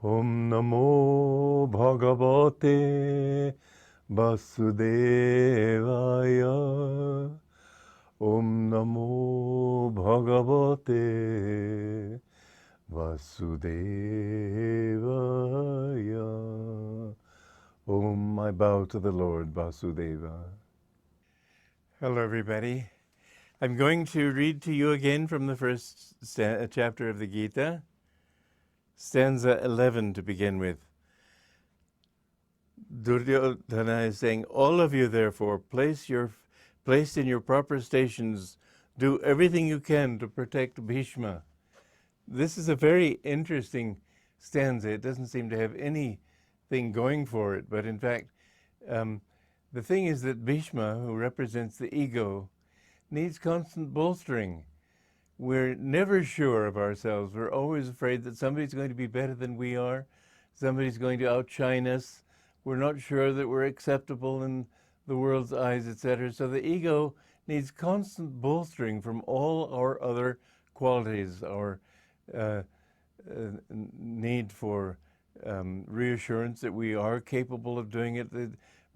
Om Namo Bhagavate Vasudevaya. Om Namo Bhagavate Vasudevaya. Om, I bow to the Lord Vasudeva. Hello, everybody. I'm going to read to you again from the first chapter of the Gita, stanza 11 to begin with. Duryodhana is saying, all of you, therefore, placed in your proper stations, do everything you can to protect Bhishma. This is a very interesting stanza. It doesn't seem to have anything going for it, but in fact, the thing is that Bhishma, who represents the ego, needs constant bolstering. We're never sure of ourselves. We're always afraid that somebody's going to be better than we are. Somebody's going to outshine us. We're not sure that we're acceptable in the world's eyes, etc. So the ego needs constant bolstering from all our other qualities, our need for reassurance that we are capable of doing it. The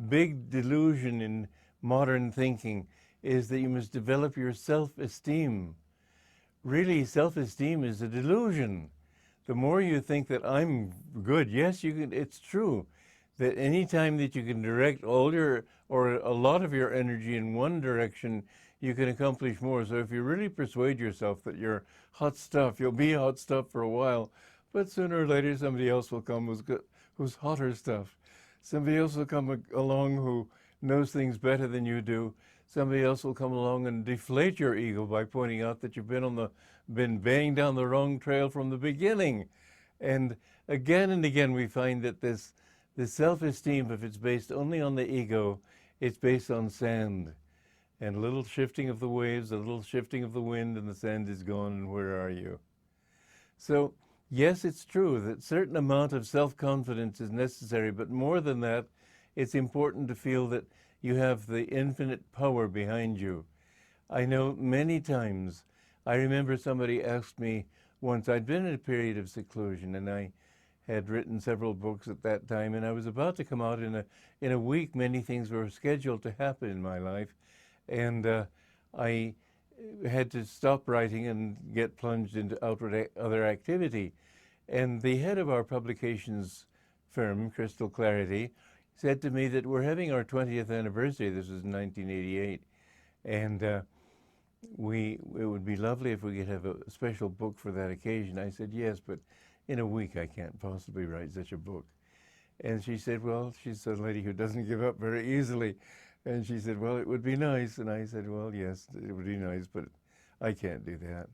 big delusion in modern thinking is that you must develop your self-esteem. Really, self-esteem is a delusion. The more you think that I'm good, yes, you can. It's true that any time that you can direct all your, or a lot of your energy in one direction, you can accomplish more. So if you really persuade yourself that you're hot stuff, you'll be hot stuff for a while, but sooner or later somebody else will come who's hotter stuff. Somebody else will come along who knows things better than you do. Somebody else will come along and deflate your ego by pointing out that you've been banging down the wrong trail from the beginning. And again we find that this self-esteem, if it's based only on the ego, it's based on sand. And a little shifting of the waves, a little shifting of the wind, and the sand is gone, and where are you? So, yes, it's true that a certain amount of self-confidence is necessary, but more than that, it's important to feel that you have the infinite power behind you. I know many times, I remember somebody asked me once, I'd been in a period of seclusion, and I had written several books at that time, and I was about to come out in a week. Many things were scheduled to happen in my life, and I had to stop writing and get plunged into other activity. And the head of our publications firm, Crystal Clarity, said to me that we're having our 20th anniversary. This was in 1988, and it would be lovely if we could have a special book for that occasion. I said, yes, but in a week I can't possibly write such a book. And she said, well, she's a lady who doesn't give up very easily. And she said, well, it would be nice. And I said, well, yes, it would be nice, but I can't do that.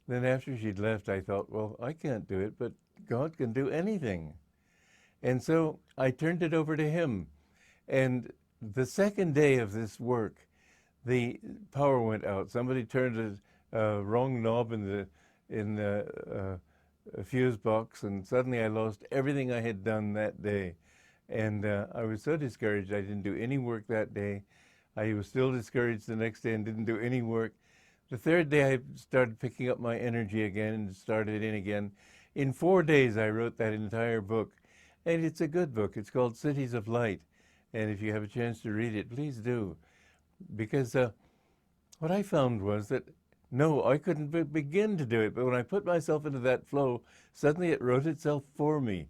Then after she'd left, I thought, well, I can't do it, but God can do anything. And so I turned it over to him. And the second day of this work, the power went out. Somebody turned a wrong knob in the fuse box, and suddenly I lost everything I had done that day. And I was so discouraged, I didn't do any work that day. I was still discouraged the next day and didn't do any work. The third day I started picking up my energy again and started in again. In 4 days I wrote that entire book. And it's a good book. It's called Cities of Light. And if you have a chance to read it, please do. Because what I found was that, no, I couldn't begin to do it. But when I put myself into that flow, suddenly it wrote itself for me.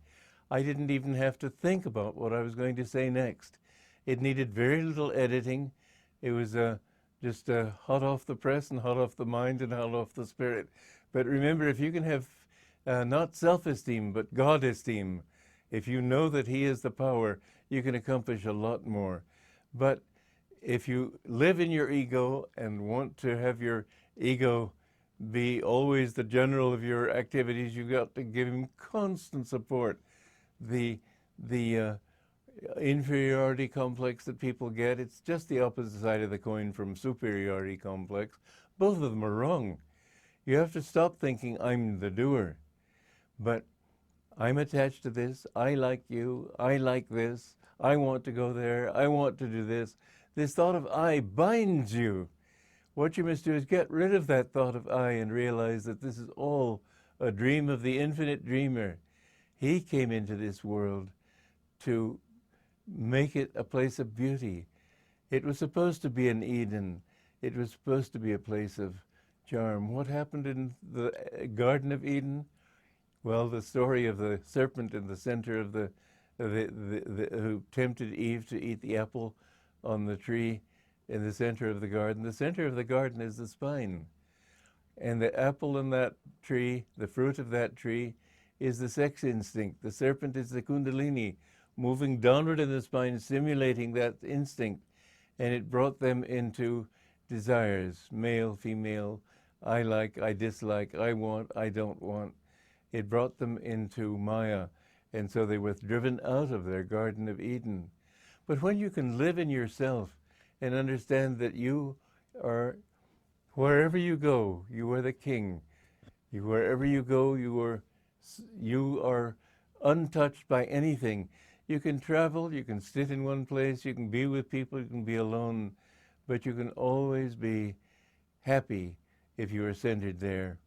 I didn't even have to think about what I was going to say next. It needed very little editing. It was just hot off the press and hot off the mind and hot off the spirit. But remember, if you can have not self-esteem, but God-esteem, if you know that He is the power, you can accomplish a lot more. But if you live in your ego and want to have your ego be always the general of your activities, you've got to give him constant support. The inferiority complex that people get, it's just the opposite side of the coin from superiority complex. Both of them are wrong. You have to stop thinking, I'm the doer. But I'm attached to this, I like you, I like this, I want to go there, I want to do this. This thought of I binds you. What you must do is get rid of that thought of I and realize that this is all a dream of the infinite dreamer. He came into this world to make it a place of beauty. It was supposed to be an Eden. It was supposed to be a place of charm. What happened in the Garden of Eden? Well, the story of the serpent in the center of who tempted Eve to eat the apple on the tree in the center of the garden. The center of the garden is the spine. And the apple in that tree, the fruit of that tree, is the sex instinct. The serpent is the kundalini, moving downward in the spine, stimulating that instinct. And it brought them into desires, male, female, I like, I dislike, I want, I don't want. It brought them into Maya, and so they were driven out of their Garden of Eden. But when you can live in yourself and understand that you are, wherever you go, you are the king. Wherever you go, you are untouched by anything. You can travel, you can sit in one place, you can be with people, you can be alone, but you can always be happy if you are centered there.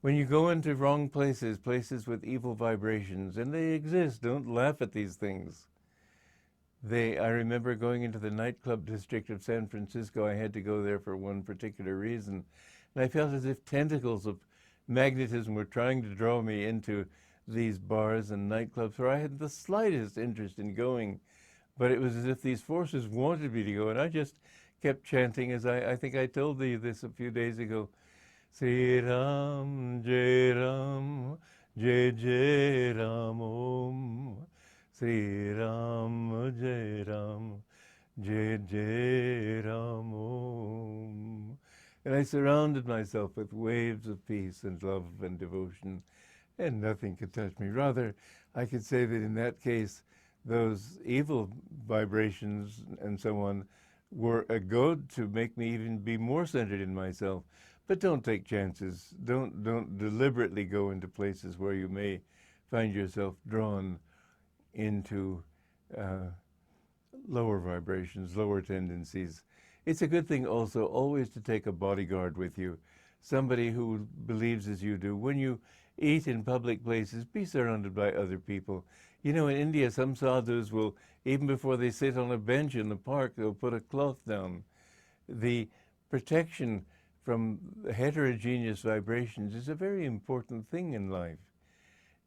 When you go into wrong places, places with evil vibrations, and they exist, don't laugh at these things. I remember going into the nightclub district of San Francisco. I had to go there for one particular reason. And I felt as if tentacles of magnetism were trying to draw me into these bars and nightclubs where I had the slightest interest in going. But it was as if these forces wanted me to go. And I just kept chanting, as I think I told thee this a few days ago, Sri Ram, Jai Ram, Jai Jai Ram Om. Sri Ram, Jai Ram, Jai Jai Ram Om. And I surrounded myself with waves of peace and love and devotion, and nothing could touch me. Rather, I could say that in that case, those evil vibrations and so on were a goad to make me even be more centered in myself. But don't take chances. Don't deliberately go into places where you may find yourself drawn into lower vibrations, lower tendencies. It's a good thing also always to take a bodyguard with you, somebody who believes as you do. When you eat in public places, be surrounded by other people. You know, in India, some sadhus will, even before they sit on a bench in the park, they'll put a cloth down. The protection from heterogeneous vibrations is a very important thing in life.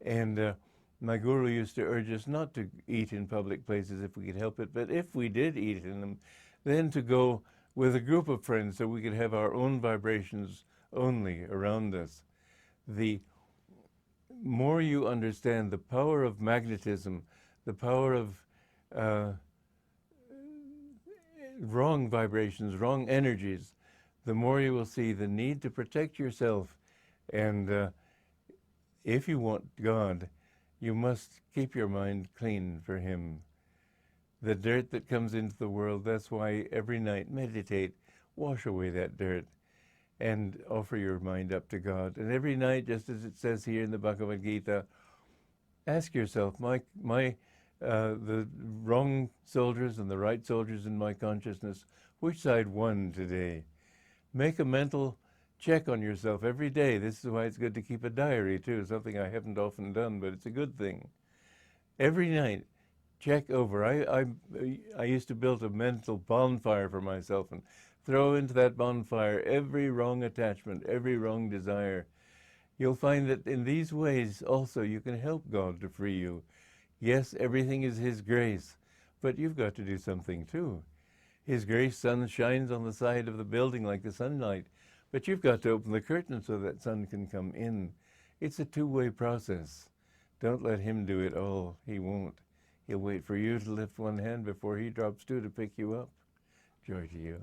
And my guru used to urge us not to eat in public places if we could help it, but if we did eat in them, then to go with a group of friends so we could have our own vibrations only around us. The more you understand the power of magnetism, the power of wrong vibrations, wrong energies, the more you will see the need to protect yourself. And if you want God, you must keep your mind clean for Him. The dirt that comes into the world, that's why every night meditate, wash away that dirt, and offer your mind up to God. And every night, just as it says here in the Bhagavad Gita, ask yourself, the wrong soldiers and the right soldiers in my consciousness, which side won today? Make a mental check on yourself every day. This is why it's good to keep a diary, too, something I haven't often done, but it's a good thing. Every night, check over. I used to build a mental bonfire for myself and throw into that bonfire every wrong attachment, every wrong desire. You'll find that in these ways also you can help God to free you. Yes, everything is His grace, but you've got to do something too. His grace sun shines on the side of the building like the sunlight, but you've got to open the curtain so that sun can come in. It's a two-way process. Don't let Him do it all. He won't. He'll wait for you to lift one hand before He drops two to pick you up. Joy to you.